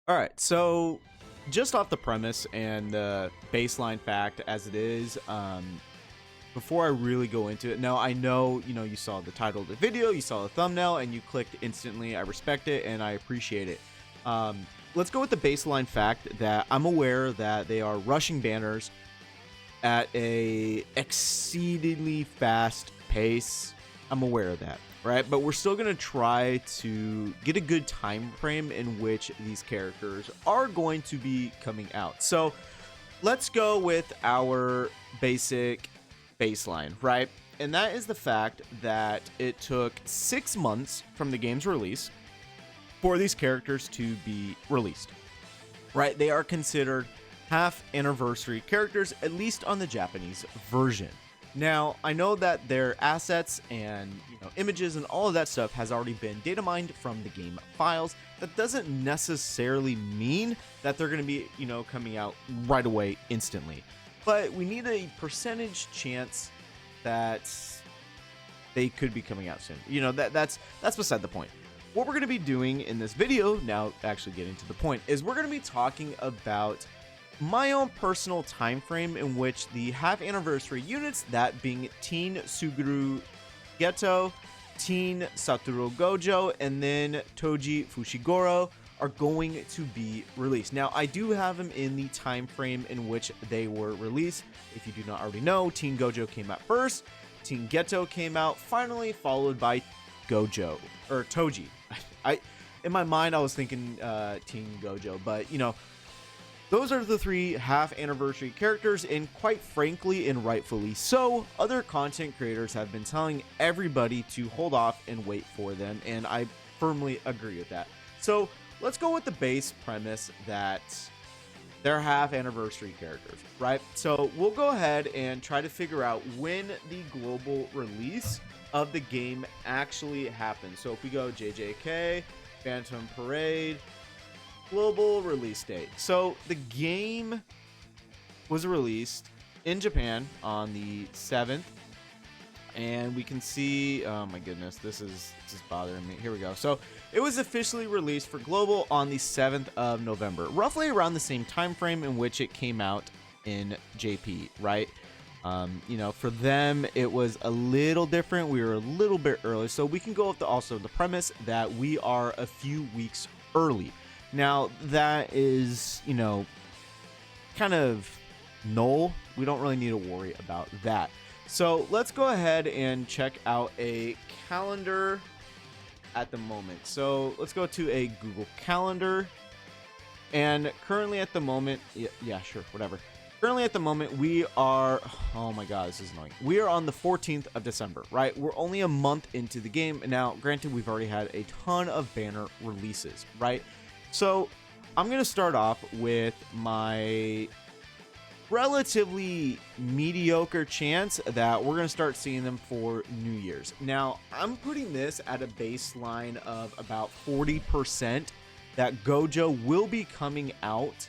All right, so just off the premise and the baseline fact as it is, before I really go into it, now I know, you saw the title of the video, you saw the thumbnail, and you clicked instantly. I respect it and I appreciate it. Let's go with the baseline fact that I'm aware that they are rushing banners at a exceedingly fast pace. I'm aware of that, right? But we're still going to try to get a good time frame in which these characters are going to be coming out. So let's go with our basic baseline, right? And that is the fact that it took 6 months from the game's release for these characters to be released, right? They are considered half anniversary characters, at least on the Japanese version. Now, I know that their assets and images and all of that stuff has already been data mined from the game files. That doesn't necessarily mean that they're going to be, coming out right away instantly. But we need a percentage chance that they could be coming out soon. That's beside the point. What we're going to be doing in this video, now actually getting to the point, is we're going to be talking about my own personal time frame in which the half anniversary units, that being Teen Suguru Geto, Teen Satoru Gojo, and then Toji Fushiguro, are going to be released. Now, I do have them in the time frame in which they were released. If you do not already know, Teen Gojo came out first, Teen Geto came out finally, followed by Gojo or Toji. In my mind I was thinking Teen Gojo, but those are the 3 half anniversary characters, and quite frankly, and rightfully so, other content creators have been telling everybody to hold off and wait for them, and I firmly agree with that. So let's go with the base premise that they're half anniversary characters, right? So we'll go ahead and try to figure out when the global release of the game actually happens. So if we go JJK, Phantom Parade, global release date. So the game was released in Japan on the 7th, and we can see, oh my goodness, this is bothering me. Here we go. So it was officially released for global on the 7th of November, roughly around the same time frame in which it came out in JP, right? For them it was a little different. We were a little bit early, so we can go with also the premise that we are a few weeks early. Now, that is, kind of null. We don't really need to worry about that. So let's go ahead and check out a calendar at the moment. So let's go to a Google Calendar. And currently at the moment, yeah, sure, whatever. Currently at the moment, we are, oh my god, this is annoying. We are on the 14th of December, right? We're only a month into the game. Now, granted, we've already had a ton of banner releases, right? So I'm going to start off with my relatively mediocre chance that we're going to start seeing them for New Year's. Now, I'm putting this at a baseline of about 40% that Gojo will be coming out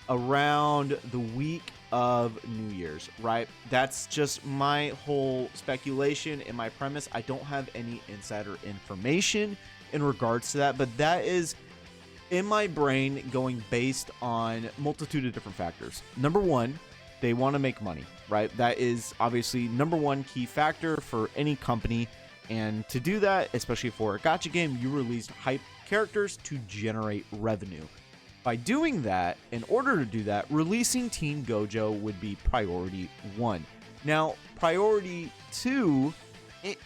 around the week of New Year's, right? That's just my whole speculation and my premise. I don't have any insider information in regards to that, but that is in my brain going based on multitude of different factors. Number one, they want to make money, right? That is obviously number one key factor for any company. And to do that, especially for a gacha game, you release hype characters to generate revenue. By doing that, in order to do that, releasing Teen Gojo would be priority 1. Now, priority 2,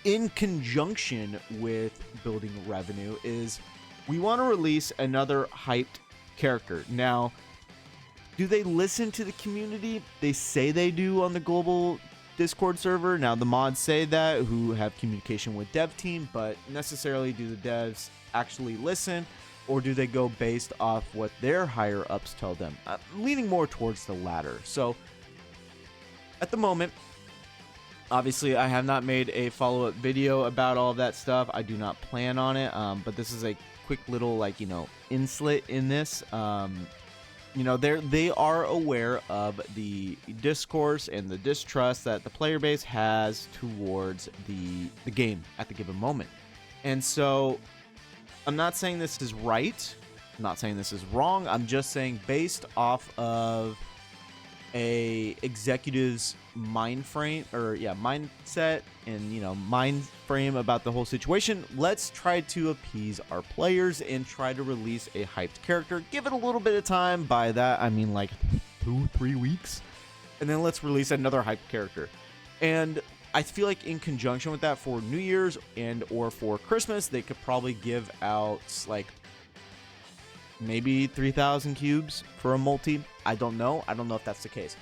in conjunction with building revenue, is we want to release another hyped character. Now, do they listen to the community? They say they do on the global Discord server. Now, the mods say that, who have communication with dev team, but necessarily do the devs actually listen, or do they go based off what their higher ups tell them? I'm leaning more towards the latter. So at the moment, obviously I have not made a follow-up video about all of that stuff. I do not plan on it, but this is a quick little inslet in this. They are aware of the discourse and the distrust that the player base has towards the game at the given moment. And so I'm not saying this is right I'm not saying this is wrong. I'm just saying based off of a executive's mindset and mind frame about the whole situation, let's try to appease our players and try to release a hyped character. Give it a little bit of time. By that I mean like 2-3 weeks, and then let's release another hyped character. And I feel like in conjunction with that, for New Year's and or for Christmas, they could probably give out like maybe 3,000 cubes for a multi. I don't know if that's the case.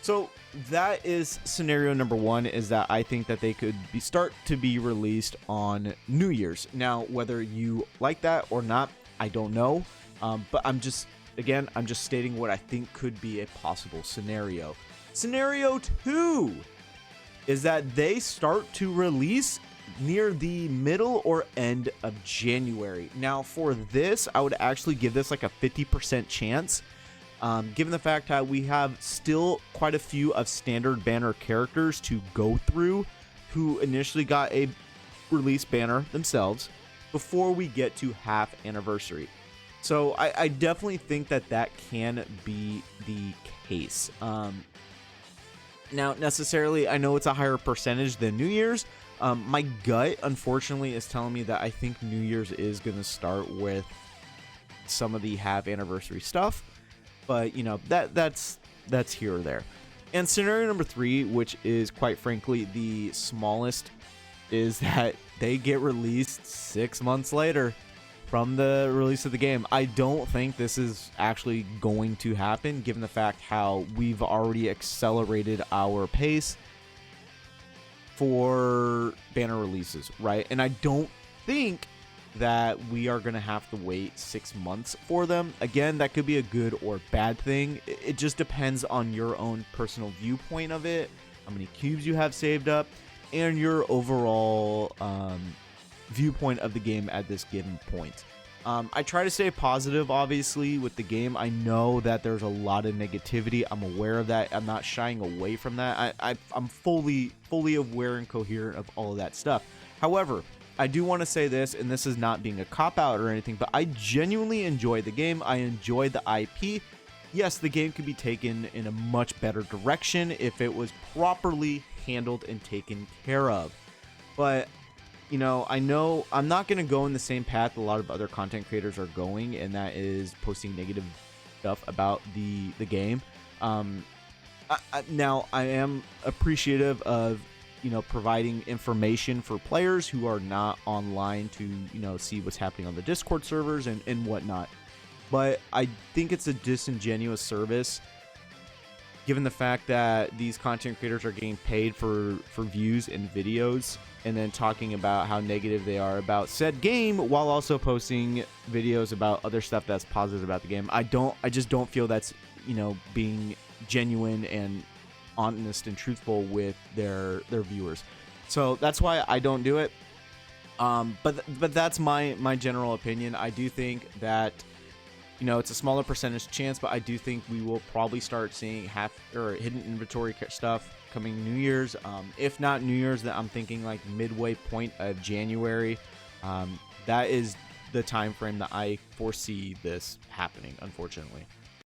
So that is scenario number one, is that I think that they could start to be released on New Year's. Now, whether you like that or not, I don't know. But I'm just stating what I think could be a possible scenario. Scenario two is that they start to release near the middle or end of January. Now, for this, I would actually give this like a 50% chance, given the fact that we have still quite a few of standard banner characters to go through who initially got a release banner themselves before we get to half anniversary. So I definitely think that can be the case. Now, necessarily, I know it's a higher percentage than New Year's. My gut, unfortunately, is telling me that I think New Year's is going to start with some of the half anniversary stuff, but that's here or there. And scenario number three, which is quite frankly the smallest, is that they get released 6 months later from the release of the game. I don't think this is actually going to happen, given the fact how we've already accelerated our pace for banner releases, right? And I don't think that we are going to have to wait 6 months for them. Again, that could be a good or bad thing. It just depends on your own personal viewpoint of it, how many cubes you have saved up, and your overall viewpoint of the game at this given point. I try to stay positive, obviously, with the game. I know that there's a lot of negativity. I'm aware of that. I'm not shying away from that. I'm fully aware and coherent of all of that stuff. However, I do want to say this, and this is not being a cop-out or anything, but I genuinely enjoy the game. I enjoy the IP. Yes, the game could be taken in a much better direction if it was properly handled and taken care of. But I know I'm not going to go in the same path a lot of other content creators are going, and that is posting negative stuff about the game. Now, I am appreciative of, providing information for players who are not online to, see what's happening on the Discord servers and whatnot. But I think it's a disingenuous service, given the fact that these content creators are getting paid for views and videos, and then talking about how negative they are about said game while also posting videos about other stuff that's positive about the game. I just don't feel that's, being genuine and honest and truthful with their viewers. So that's why I don't do it. But that's my general opinion. I do think that, it's a smaller percentage chance, but I do think we will probably start seeing half or hidden inventory stuff coming New Year's. If not New Year's, then I'm thinking like midway point of January. That is the time frame that I foresee this happening, unfortunately.